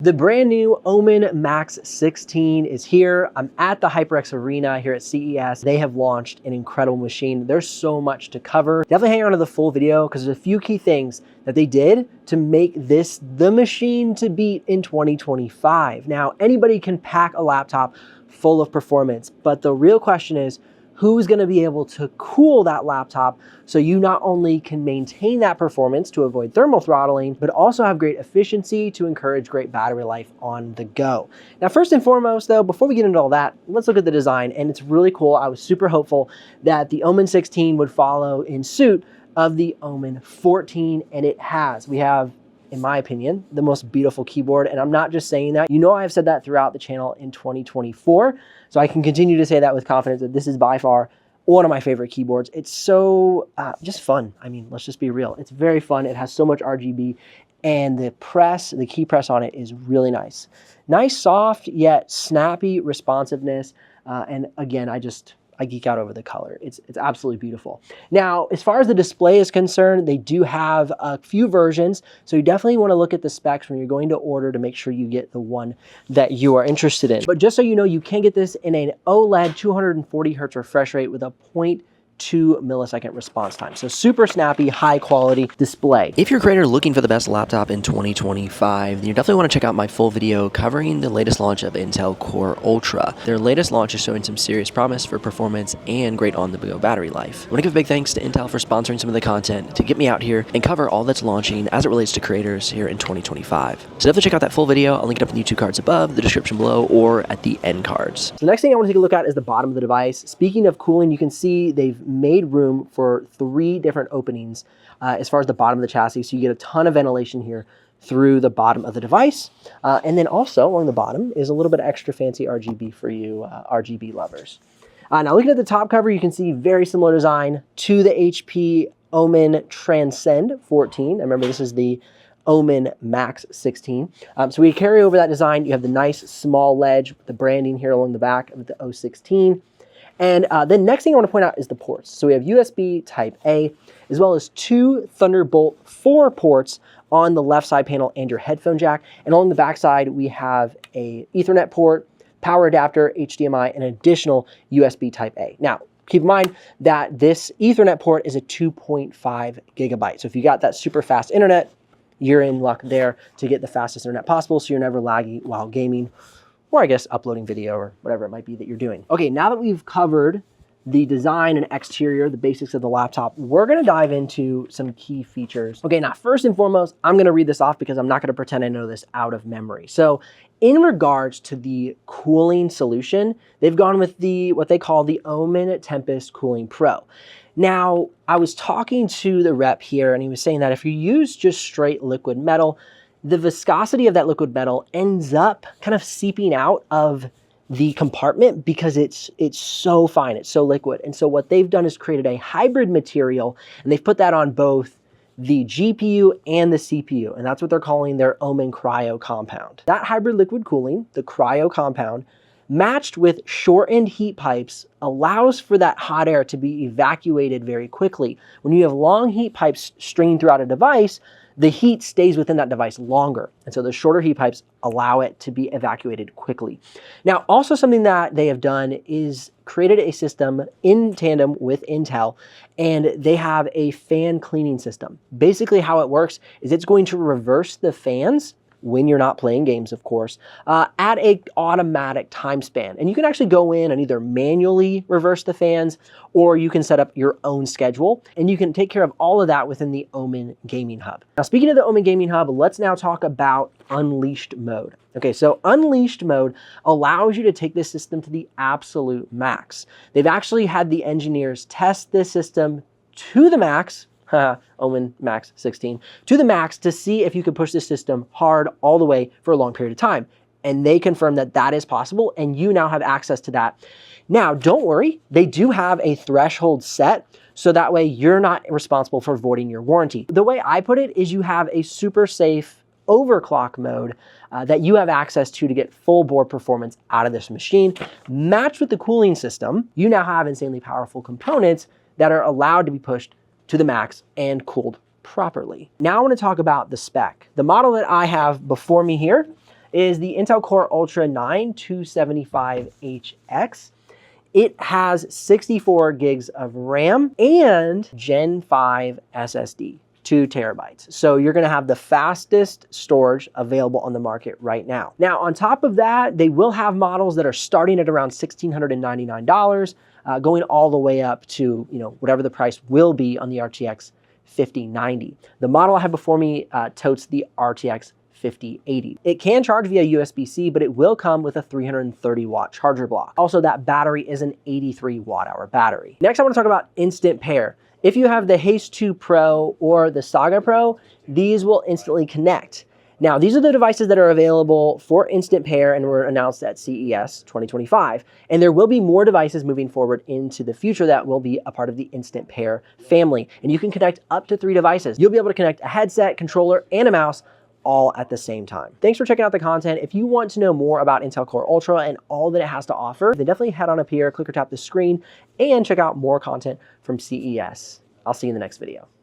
The brand new Omen Max 16 is here. I'm at the HyperX Arena here at CES. They have launched an incredible machine. There's so much to cover. Definitely hang on to the full video because there's a few key things that they did to make this the machine to beat in 2025. Now, anybody can pack a laptop full of performance, but the real question is, who's going to be able to cool that laptop so you not only can maintain that performance to avoid thermal throttling, but also have great efficiency to encourage great battery life on the go. Now, first and foremost though, before we get into all that, let's look at the design, and it's really cool. I was super hopeful that the Omen 16 would follow in suit of the Omen 14, and it has. We have, in my opinion, the most beautiful keyboard. And I'm not just saying that. You know, I've said that throughout the channel in 2024. So I can continue to say that with confidence that this is by far one of my favorite keyboards. It's so just fun. I mean, let's just be real. It's very fun. It has so much RGB, and the key press on it is really nice. Nice, soft, yet snappy responsiveness. And again, I geek out over the color. It's absolutely beautiful. Now, as far as the display is concerned, they do have a few versions, so you definitely want to look at the specs when you're going to order to make sure you get the one that you are interested in. But just so you know, you can get this in an OLED 240 hertz refresh rate with a 0.2 millisecond response time. So super snappy, high quality display. If you're a creator looking for the best laptop in 2025, then you definitely want to check out my full video covering the latest launch of Intel Core Ultra. Their latest launch is showing some serious promise for performance and great on-the-go battery life. I want to give a big thanks to Intel for sponsoring some of the content to get me out here and cover all that's launching as it relates to creators here in 2025. So definitely check out that full video. I'll link it up in the YouTube cards above, the description below, or at the end cards. So the next thing I want to take a look at is the bottom of the device. Speaking of cooling, you can see they've made room for 3 different openings as far as the bottom of the chassis. So you get a ton of ventilation here through the bottom of the device. And then also along the bottom is a little bit of extra fancy RGB for you RGB lovers. Now looking at the top cover, you can see very similar design to the HP Omen Transcend 14. I remember this is the Omen Max 16. So we carry over that design. You have the nice small ledge with the branding here along the back of the O16. And the next thing I want to point out is the ports. So we have USB Type A, as well as 2 Thunderbolt 4 ports on the left side panel and your headphone jack. And along the back side, we have a Ethernet port, power adapter, HDMI, and an additional USB Type A. Now, keep in mind that this Ethernet port is a 2.5 gigabyte. So if you got that super fast internet, you're in luck there to get the fastest internet possible, so you're never laggy while gaming, or I guess uploading video or whatever it might be that you're doing. Okay, now that we've covered the design and exterior, the basics of the laptop, we're gonna dive into some key features. Okay, now first and foremost, I'm gonna read this off because I'm not gonna pretend I know this out of memory. So in regards to the cooling solution, they've gone with what they call the Omen Tempest Cooling Pro. Now, I was talking to the rep here, and he was saying that if you use just straight liquid metal, the viscosity of that liquid metal ends up kind of seeping out of the compartment because it's so fine, it's so liquid. And so what they've done is created a hybrid material, and they've put that on both the GPU and the CPU, and that's what they're calling their Omen Cryo Compound. That hybrid liquid cooling, the Cryo Compound, matched with shortened heat pipes, allows for that hot air to be evacuated very quickly. When you have long heat pipes stringing throughout a device, the heat stays within that device longer. And so the shorter heat pipes allow it to be evacuated quickly. Now, also something that they have done is created a system in tandem with Intel, and they have a fan cleaning system. Basically how it works is it's going to reverse the fans when you're not playing games, of course, at a automatic time span. And you can actually go in and either manually reverse the fans, or you can set up your own schedule, and you can take care of all of that within the Omen Gaming Hub. Now, speaking of the Omen Gaming Hub, let's now talk about Unleashed mode. Okay, so Unleashed mode allows you to take this system to the absolute max. They've actually had the engineers test this system to the max, Omen Max 16, to the max to see if you could push this system hard all the way for a long period of time. And they confirmed that that is possible, and you now have access to that. Now, don't worry, they do have a threshold set, so that way you're not responsible for voiding your warranty. The way I put it is you have a super safe overclock mode that you have access to get full board performance out of this machine. Matched with the cooling system, you now have insanely powerful components that are allowed to be pushed to the max and cooled properly. Now I want to talk about the spec. The model that I have before me here is the Intel Core Ultra 9 275HX. It has 64 gigs of RAM and Gen 5 SSD, 2 terabytes. So you're gonna have the fastest storage available on the market right now. Now, on top of that, they will have models that are starting at around $1,699, going all the way up to, whatever the price will be on the RTX 5090. The model I have before me totes the RTX 5080. It can charge via USB-C, but it will come with a 330 watt charger block. Also, that battery is an 83 watt hour battery. Next, I want to talk about instant pair. If you have the Haste 2 Pro or the Saga Pro, these will instantly connect. Now, these are the devices that are available for instant pair and were announced at CES 2025. And there will be more devices moving forward into the future that will be a part of the instant pair family. And you can connect up to 3 devices. You'll be able to connect a headset, controller, and a mouse all at the same time. Thanks for checking out the content. If you want to know more about Intel Core Ultra and all that it has to offer, then definitely head on up here, click or tap the screen, and check out more content from CES. I'll see you in the next video.